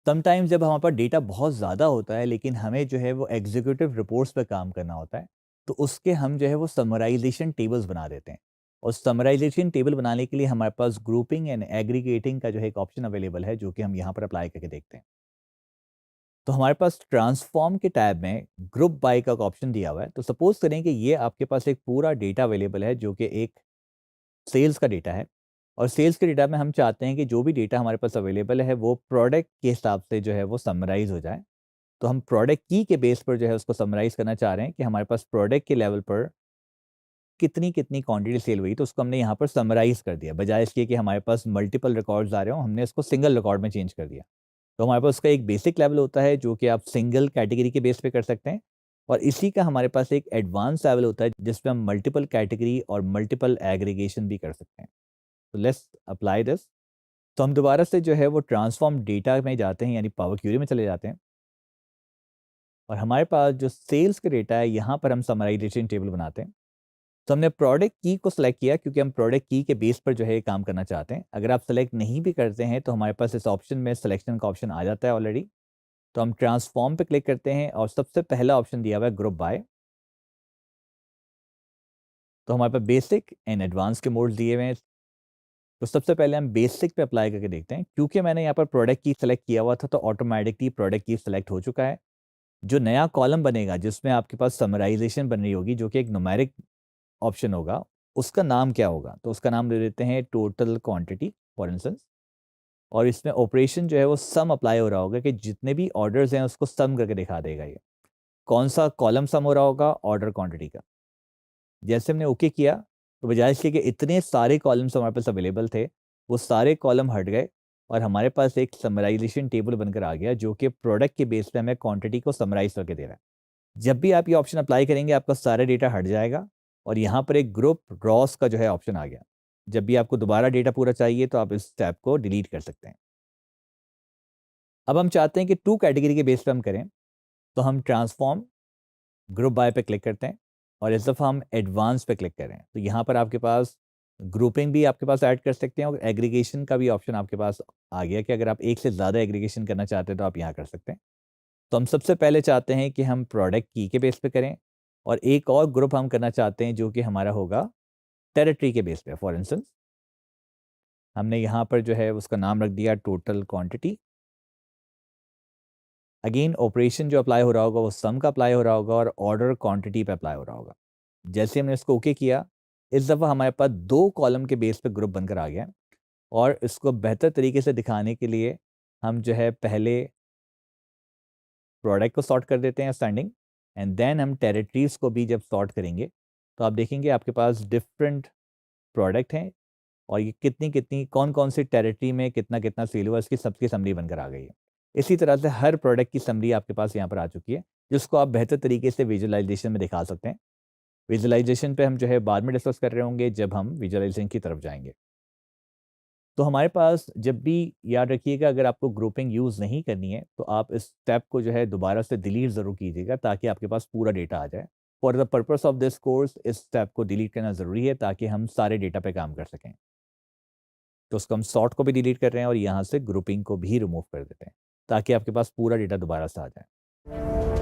Sometimes जब हमारे पास data बहुत ज़्यादा होता है लेकिन हमें जो है वो एग्जीक्यूटिव रिपोर्ट्स पे काम करना होता है, तो उसके हम जो है वो समराइज़ेशन टेबल्स बना देते हैं। और समराइज़ेशन टेबल बनाने के लिए हमारे पास ग्रुपिंग एंड एग्रीगेटिंग का जो है एक ऑप्शन अवेलेबल है, जो कि हम यहाँ पर अप्लाई करके देखते हैं। तो हमारे पास ट्रांसफॉर्म के टैब में ग्रुप बाय का ऑप्शन दिया हुआ है। तो सपोज़ करें कि ये आपके पास एक पूरा डेटा अवेलेबल है, जो कि एक सेल्स का डेटा है। और सेल्स के डेटा में हम चाहते हैं कि जो भी डेटा हमारे पास अवेलेबल है वो प्रोडक्ट के हिसाब से जो है वो समराइज़ हो जाए। तो हम प्रोडक्ट की के बेस पर जो है उसको समराइज़ करना चाह रहे हैं कि हमारे पास प्रोडक्ट के लेवल पर कितनी-कितनी क्वांटिटी सेल हुई, तो उसको हमने यहाँ पर समराइज़ कर दिया। बजाय इसके कि हमारे पास मल्टीपल रिकॉर्ड्स आ रहे हों, हमने इसको सिंगल रिकॉर्ड में चेंज कर दिया। तो हमारे पास उसका एक बेसिक लेवल होता है जो कि आप सिंगल कैटेगरी के बेस पे कर सकते हैं। और इसी का हमारे पास एक एडवांस लेवल होता है जिसपे हम मल्टीपल कैटेगरी और मल्टीपल एग्रीगेशन भी कर सकते हैं। तो लेट्स अप्लाई दिस। तो हम दोबारा से जो है वो ट्रांसफॉर्म डेटा में जाते हैं, यानी पावर क्वेरी में चले जाते हैं। और हमारे पास जो सेल्स का डेटा है, यहाँ पर हम समराइज़ेशन टेबल बनाते हैं। तो हमने प्रोडक्ट की को सिलेक्ट किया क्योंकि हम प्रोडक्ट की के बेस पर जो है ये काम करना चाहते हैं। अगर आप सेलेक्ट नहीं भी करते हैं तो हमारे पास इस ऑप्शन में सिलेक्शन का ऑप्शन आ जाता है ऑलरेडी। तो हम ट्रांसफॉर्म पे क्लिक करते हैं और सबसे पहला ऑप्शन दिया हुआ है ग्रुप बाय। तो हमारे पास बेसिक एंड एडवांस के मोड्स दिए हुए हैं। तो सबसे पहले हम बेसिक पे अप्लाई करके देखते हैं। क्योंकि मैंने यहाँ पर प्रोडक्ट की सेलेक्ट किया हुआ था तो ऑटोमेटिकली प्रोडक्ट की सेलेक्ट हो चुका है। जो नया कॉलम बनेगा जिसमें आपके पास समराइजेशन बन रही होगी, जो कि एक न्यूमेरिक ऑप्शन होगा, उसका नाम क्या होगा? तो उसका नाम दे देते हैं टोटल क्वांटिटी फॉर इंस्टेंस। और इसमें ऑपरेशन जो है वो सम अप्लाई हो रहा होगा कि जितने भी ऑर्डर्स हैं उसको सम करके दिखा देगा ये। कौन सा कॉलम सम हो रहा होगा? ऑर्डर क्वांटिटी का। जैसे हमने ओके किया, तो बजाय इसके कि इतने सारे कॉलम्स हमारे पास अवेलेबल थे, वो सारे कॉलम हट गए और हमारे पास एक समराइज़ेशन टेबल बनकर आ गया, जो कि प्रोडक्ट के बेस पे हमें क्वांटिटी को समराइज़ करके दे रहा है। जब भी आप ये ऑप्शन अप्लाई करेंगे, आपका सारा डेटा हट जाएगा और यहाँ पर एक ग्रुप रॉस का जो है ऑप्शन आ गया। जब भी आपको दोबारा डेटा पूरा चाहिए, तो आप इस टैब को डिलीट कर सकते हैं। अब हम चाहते हैं कि 2 कैटेगरी के बेस पे हम करें, तो हम ट्रांसफॉर्म ग्रुप बाय पे क्लिक करते हैं और इस दफ़ा हम एडवांस पे क्लिक करें। तो यहाँ पर आपके पास ग्रुपिंग भी आपके पास ऐड कर सकते हैं और एग्रीगेशन का भी ऑप्शन आपके पास आ गया कि अगर आप एक से ज़्यादा एग्रीगेशन करना चाहते हैं, तो आप यहाँ कर सकते हैं। तो हम सबसे पहले चाहते हैं कि हम प्रोडक्ट की के बेस पे करें और एक और ग्रुप हम करना चाहते हैं जो कि हमारा होगा टेरिटरी के बेस पे। फॉर इंस्टेंस हमने यहाँ पर जो है उसका नाम रख दिया टोटल क्वांटिटी। अगेन ऑपरेशन जो अप्लाई हो रहा होगा वो सम का अप्लाई हो रहा होगा और ऑर्डर क्वांटिटी पे अप्लाई हो रहा होगा। जैसे हमने इसको ओके किया, इस दफ़ा हमारे पास 2 कॉलम के बेस पे ग्रुप बनकर आ गया। और इसको बेहतर तरीके से दिखाने के लिए हम जो है पहले प्रोडक्ट को सॉर्ट कर देते हैं असेंडिंग, एंड देन हम टेरिटरीज़ को भी जब सॉर्ट करेंगे, तो आप देखेंगे आपके पास डिफरेंट प्रोडक्ट हैं और ये कितनी-कितनी कौन-कौन सी टेरिटरी में कितना-कितना सेल हुआ, इसकी सबकी समरी बनकर आ गई है। इसी तरह से हर प्रोडक्ट की समरी आपके पास यहाँ पर आ चुकी है, जिसको आप बेहतर तरीके से विजुअलाइज़ेशन में दिखा सकते हैं। विजुअलाइज़ेशन पे हम जो है बाद में डिस्कस कर रहे होंगे जब हम विजुअलाइज़ेशन की तरफ जाएँगे। तो हमारे पास जब भी याद रखिएगा, अगर आपको ग्रुपिंग यूज़ नहीं करनी है, तो आप इस टैब को जो है दोबारा से डिलीट ज़रूर कीजिएगा ताकि आपके पास पूरा डेटा आ जाए। For the purpose of this course इस टैब को डिलीट करना ज़रूरी है ताकि हम सारे डेटा पे काम कर सकें। तो उसको हम सॉर्ट को भी डिलीट कर रहे हैं और यहाँ से ग्रुपिंग को भी रिमूव कर देते हैं, ताकि आपके पास पूरा डेटा दोबारा से आ जाए।